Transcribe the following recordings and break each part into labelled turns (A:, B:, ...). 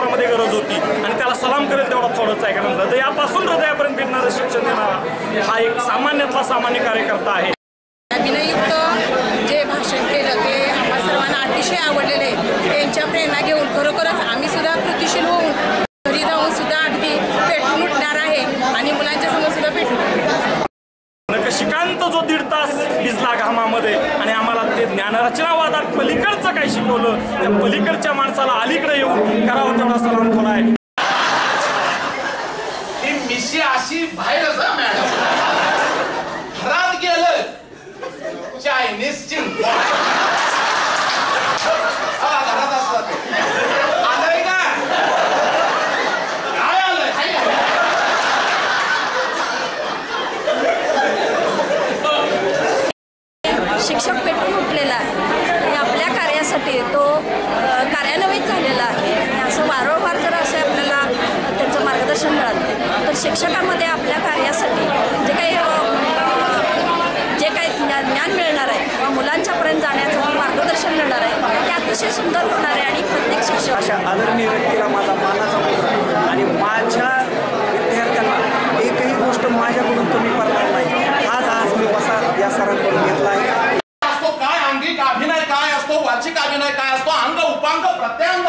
A: क्षेत्रामध्ये गरज होती आणि त्याला सलाम करेल तेवढा थोडंच आहे. कारण हृदयापासून हृदयापर्यंत फिरणारं शिक्षण देणारा हा एक सामान्यातला सामान्य कार्यकर्ता आहे.
B: अभिनययुक्त जे भाषण केलं ते आम्हा सर्वांना अतिशय आवडलेलं आहे. त्यांच्या प्रेरणा घेऊन खरोखरच आम्ही सुद्धा कृतिशील होऊन घरी जाऊन सुद्धा अगदी पेटून उठणार आहे आणि मुलांच्या समोर सुद्धा पेटून
A: नखशिकांत जो 1.5 तास भिजला घामामध्ये आणि आम्हाला ते ज्ञानरचनावादात पलीकडचं काय शिकवलं, त्या पलीकडच्या माणसाला अलीकडे येऊन करावं तेवढा सलाम थोडा आहे.
C: ही मिशी अशी बाहेरच मॅडम घरात गेलं चायनीज चिंग घरात असतात आलंय का काय आलंय
D: शिक्षक पेटून उठलेला आहे आणि आपल्या कार्यासाठी तो कार्यान्वित झालेला आहे आणि असं वारंवार जर असे आपल्याला त्यांचं मार्गदर्शन मिळालं तर शिक्षकांमध्ये आपल्या कार्यासाठी जे काही ज्ञान मिळणार आहे किंवा मुलांच्यापर्यंत जाण्याचं मार्गदर्शन मिळणार आहे ते अतिशय सुंदर होणार आहे. आणि प्रत्येक शिक्षक
E: अशा आदरणीय व्यक्तीला माझा मानाचा मुद्रा आणि माझ्या विद्यार्थ्यांना एकही गोष्ट माझ्याकडून कमी पडणार नाही. आज मी वसा या सरांकडून घेतला आहे.
C: काय अंगिक अभिनय काय असतो, वाचिक अभिनय काय असतो, अंग उपांग प्रत्यंग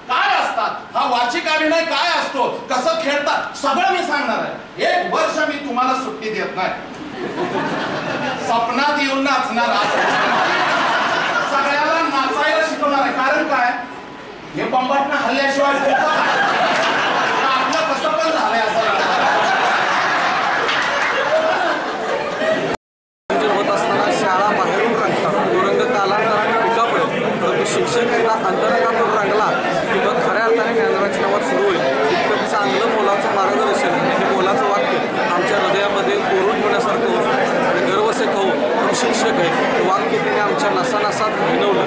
C: काय असतात, हा वाचिक अभिनय काय असतो, कसं खेळतात सगळं मी सांगणार आहे. 1 वर्ष मी तुम्हाला सुट्टी देत नाही. स्वप्नात येऊन नाचणार सगळ्याला नाचायला शिकवणार आहे. कारण काय हे बंबाटनं हल्ल्याशिवाय आपलं कसं पण झालंय असं
E: होत असताना शाळा बाहेरून रंगतात तो रंग कालांतराने पिका पडेल. परंतु शिक्षक एकदा अंतरंगातून रंगला की मग खऱ्या अर्थाने ज्ञानरचनावर सुरू होईल. इतकं चांगलं मोलाचं मार्गदर्शन हे मोलाचं वाक्य आमच्या हृदयामध्ये कोरून ठेवण्यासारखं होतं आणि गर्वसे खाऊ शिक्षक आहे वाक्य त्याने आमच्या नसानसात भिनवलं.